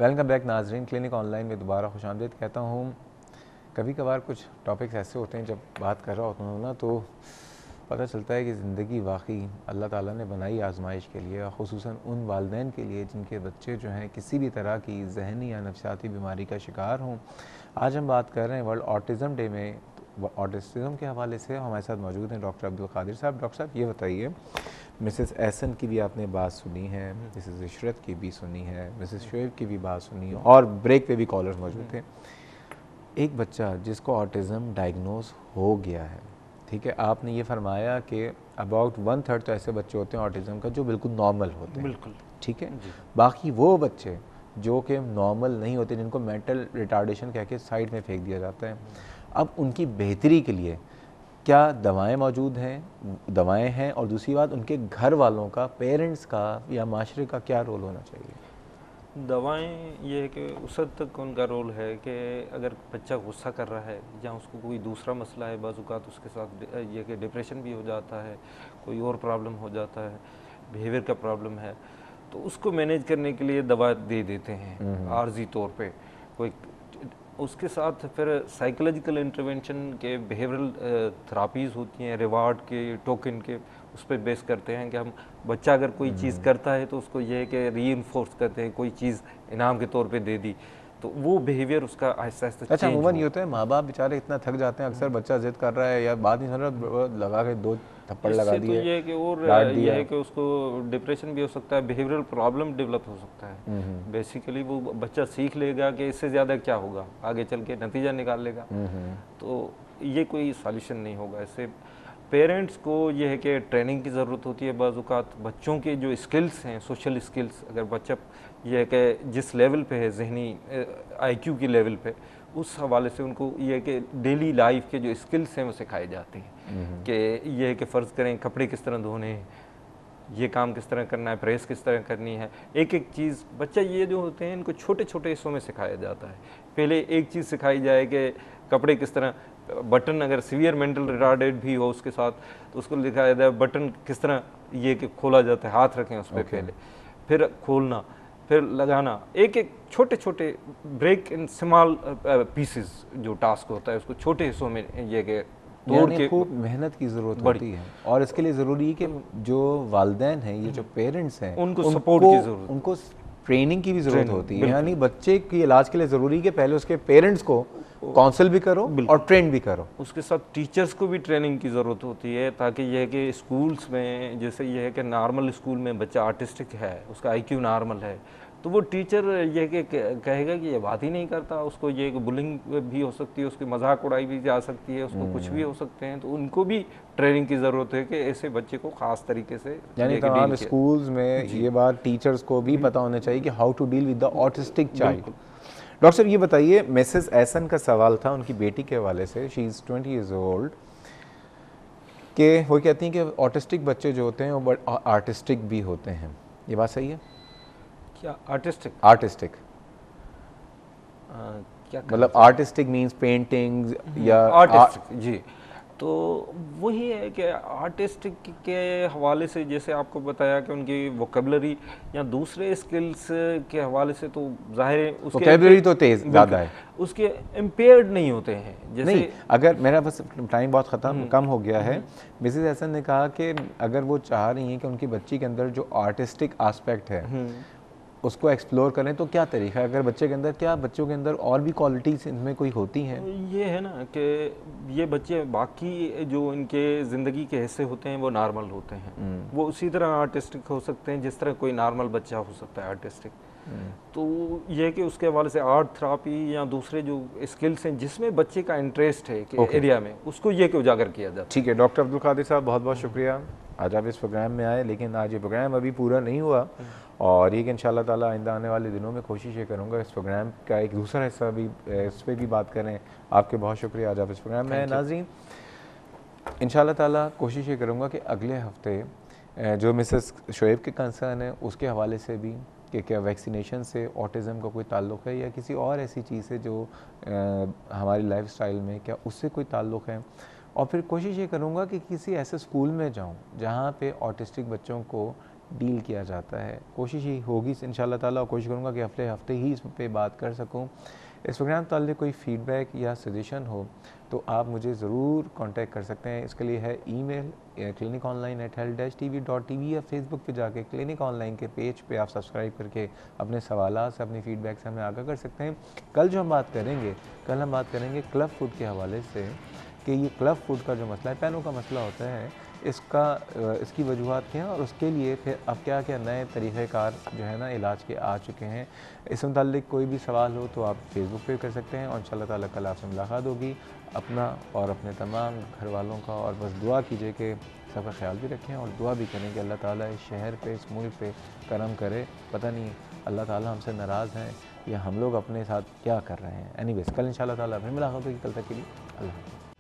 Welcome back नाजरीन, clinic online में दोबारा खुशामदीद कहता हूँ। कभी कभार कुछ टॉपिक्स ऐसे होते हैं जब बात कर रहा होता हूँ ना तो पता चलता है कि ज़िंदगी वाकई अल्लाह ताला ने बनाई आजमाइश के लिए, और ख़ुसूसन उन वालिदैन के लिए जिनके बच्चे जो हैं किसी भी तरह की जहनी या नफसियाती बीमारी का शिकार हों। आज हम बात कर रहे हैं वर्ल्ड ऑटिज़म डे में। ऑटिज़म के हवाले से हमारे साथ मौजूद हैं डॉक्टर अब्दुल कादिर साहब। डॉक्टर साहब ये बताइए, मिसेस एहसन की भी आपने बात सुनी है, मिसेस इशरत की भी सुनी है, मिसेस शोएब की भी बात सुनी है, और ब्रेक पे भी कॉलर्स मौजूद थे। एक बच्चा जिसको ऑटिज़म डायग्नोज हो गया है, ठीक है, आपने ये फरमाया कि अबाउट 1/3 तो ऐसे बच्चे होते हैं ऑटिज़म का जो बिल्कुल नॉर्मल होते हैं, बिल्कुल ठीक है। बाकी वो बच्चे जो कि नॉर्मल नहीं होते, जिनको मेंटल रिटार्डेशन कह के साइड में फेंक दिया जाता है, अब उनकी बेहतरी के लिए क्या दवाएं मौजूद हैं, दवाएं हैं, और दूसरी बात उनके घर वालों का, पेरेंट्स का या माशरे का क्या रोल होना चाहिए? दवाएं ये है कि उस हद तक उनका रोल है कि अगर बच्चा गुस्सा कर रहा है या उसको कोई दूसरा मसला है, बाज़-औक़ात उसके साथ ये कि डिप्रेशन भी हो जाता है, कोई और प्रॉब्लम हो जाता है, बिहेवियर का प्रॉब्लम है, तो उसको मैनेज करने के लिए दवा दे देते हैं आर्जी तौर पे। कोई उसके साथ फिर साइकोलॉजिकल इंटरवेंशन के बिहेवियरल थेरापीज़ होती हैं, रिवार्ड के, टोकन के, उस पर बेस करते हैं कि हम बच्चा अगर कोई चीज़ करता है तो उसको ये है कि रीइंफोर्स करते हैं, कोई चीज़ इनाम के तौर पे दे दी तो वो बिहेवियर उसका आहिस्ता आहिस्ता अच्छा, अमूमन ये होता है माँ बाप बेचारे इतना थक जाते हैं, अक्सर बच्चा जिद कर रहा है या बात नहीं सुन रहा, लगा के 2 थप्पड़ लगा इससे दिए, तो ये है कि और डांट ये दिया। है कि उसको डिप्रेशन भी हो सकता है, बिहेवियरल प्रॉब्लम डेवलप हो सकता है। बेसिकली वो बच्चा सीख लेगा कि इससे ज़्यादा क्या होगा, आगे चल के नतीजा निकाल लेगा, तो ये कोई सॉल्यूशन नहीं होगा। इससे पेरेंट्स को ये है कि ट्रेनिंग की ज़रूरत होती है। बाज़ औक़ात बच्चों के जो स्किल्स हैं, सोशल स्किल्स, अगर बच्चा ये है कि जिस लेवल पे है, जहनी IQ की लेवल पे, उस हवाले से उनको ये है कि डेली लाइफ के जो स्किल्स हैं वो सिखाए जाते हैं कि ये है कि फ़र्ज़ करें कपड़े किस तरह धोने हैं, ये काम किस तरह करना है, प्रेस किस तरह करनी है, एक एक चीज़ बच्चा ये जो होते हैं इनको छोटे छोटे हिस्सों में सिखाया जाता है। पहले एक चीज़ सिखाई जाए कि कपड़े किस तरह, बटन अगर सीवियर मेंटल रिटार्डेड भी हो उसके साथ तो उसको दिखाया जाए बटन किस तरह ये कि खोला जाता है, हाथ रखें उस पर पहले, फिर खोलना, फिर लगाना, एक एक छोटे छोटे ब्रेक इन स्मॉल पीसेस जो टास्क होता है उसको छोटे हिस्सों में ये कि तोड़ के, खूब मेहनत की ज़रूरत होती है, और इसके लिए ज़रूरी है कि जो वालिदैन हैं, ये जो पेरेंट्स हैं, उनको सपोर्ट की ज़रूरत, उनको ट्रेनिंग की भी ज़रूरत होती है। यानी बच्चे के इलाज के लिए ज़रूरी है कि पहले उसके पेरेंट्स को काउंसिल भी करो और ट्रेन भी करो। उसके साथ टीचर्स को भी ट्रेनिंग की ज़रूरत होती है, ताकि यह है कि स्कूल्स में, जैसे यह है कि नॉर्मल स्कूल में बच्चा आर्टिस्टिक है, उसका IQ नॉर्मल है, तो वो टीचर ये कि कहेगा कि ये बात ही नहीं करता, उसको ये बुलिंग भी हो सकती है, उसकी मजाक उड़ाई भी जा सकती है, उसको कुछ भी हो सकते हैं, तो उनको भी ट्रेनिंग की ज़रूरत है कि ऐसे बच्चे को ख़ास तरीके से, यानी तमाम स्कूल्स में ये बात टीचर्स को भी पता होना चाहिए कि how to deal with the autistic child. Doctor साहब ये बताइए, मिसेस एहसन का सवाल था उनकी बेटी के हवाले से, शी इज़ 20 years old, कि वो कहती हैं कि ऑटिस्टिक बच्चे जो होते हैं वो आर्टिस्टिक भी होते हैं, ये बात सही है? क्या आर्टिस्टिक? आर्टिस्टिक क्या मतलब आर्टिस्टिक मीन्स पेंटिंग्स या आर्टिस्टिक, जी, तो वही है कि आर्टिस्टिक के हवाले से जैसे आपको बताया कि उनकी वोकेबलरी या दूसरे स्किल्स के हवाले से तो जाहिर है उसके वोकेबलरी तो तेज ज़्यादा है, उसके इम्पेयर्ड नहीं होते हैं। जैसे नहीं, अगर मेरा बस टाइम बहुत कम हो गया है, मिसेस एहसन ने कहा कि अगर वो चाह रही हैं कि उनकी बच्ची के अंदर जो आर्टिस्टिक एस्पेक्ट है उसको एक्सप्लोर करें, तो क्या तरीका है? अगर बच्चे के अंदर, क्या बच्चों के अंदर और भी क्वालिटीज़ इनमें कोई होती हैं? ये है ना कि ये बच्चे बाकी जो इनके ज़िंदगी के हिस्से होते हैं वो नॉर्मल होते हैं, वो उसी तरह आर्टिस्टिक हो सकते हैं जिस तरह कोई नॉर्मल बच्चा हो सकता है आर्टिस्टिक। तो ये कि उसके हवाले से आर्ट थेरापी या दूसरे जो स्किल्स हैं जिसमें बच्चे का इंटरेस्ट है कि एरिया में, उसको ये कि उजागर किया जाता है। ठीक है डॉक्टर अब्दुल कादिर साहब, बहुत बहुत शुक्रिया, आज आप इस प्रोग्राम में आए, लेकिन आज ये प्रोग्राम अभी पूरा नहीं हुआ, और ये कि इंशाल्लाह ताला आइंदा आने वाले दिनों में कोशिश ये करूँगा इस प्रोग्राम का एक दूसरा हिस्सा भी इस पर भी बात करें। आपके बहुत शुक्रिया, आज आप इस प्रोग्राम में आए। नाज़रीन, इंशाल्लाह ताला कोशिश ये करूँगा कि अगले हफ्ते जो मिसेस शोएब के कंसर्न है उसके हवाले से भी, कि क्या वैक्सीनेशन से ऑटिज़म का कोई ताल्लुक़ है या किसी और ऐसी चीज़ से जो हमारी लाइफस्टाइल में, क्या उससे कोई ताल्लुक़ है, और फिर कोशिश ये करूँगा कि किसी ऐसे स्कूल में जाऊँ जहाँ पे ऑटिस्टिक बच्चों को डील किया जाता है। कोशिश ही होगी इंशाल्लाह ताला, और कोशिश करूँगा कि हफ्ते हफ्ते ही इस पे बात कर सकूँ। इस प्रोग्राम ताल्लुक़ कोई फ़ीडबैक या सजेशन हो तो आप मुझे ज़रूर कांटेक्ट कर सकते हैं। इसके लिए है ईमेल cliniconline@health-tv.tv या फेसबुक पे जाके क्लिनिक ऑनलाइन के पेज पे आप सब्सक्राइब करके अपने सवालात से, अपनी फ़ीडबैक से हमें आगाह कर सकते हैं। कल हम बात करेंगे क्लब फूड के हवाले से कि ये क्लब फूड का जो मसला है, पैनों का मसला होता है, इसकी वजूहत क्या हैं और उसके लिए फिर अब क्या क्या नए तरीक़ेकार जो है ना इलाज के आ चुके हैं। इस मुताल्लिक़ कोई भी सवाल हो तो आप फेसबुक पे कर सकते हैं और इंशाअल्लाह ताला कल आपसे मुलाकात होगी। अपना और अपने तमाम घर वालों का और बस दुआ कीजिए कि सबका ख्याल भी रखें और दुआ भी करें कि अल्लाह ताला इस शहर पे, इस मुल्क पे करम करे। पता नहीं अल्लाह ताला हमसे नाराज़ हैं या हम लोग अपने साथ क्या कर रहे हैं। एनीवेज़ कल इंशाअल्लाह ताला फिर मुलाकात होगी। कल तक के लिए अल्लाह हाफ़िज़।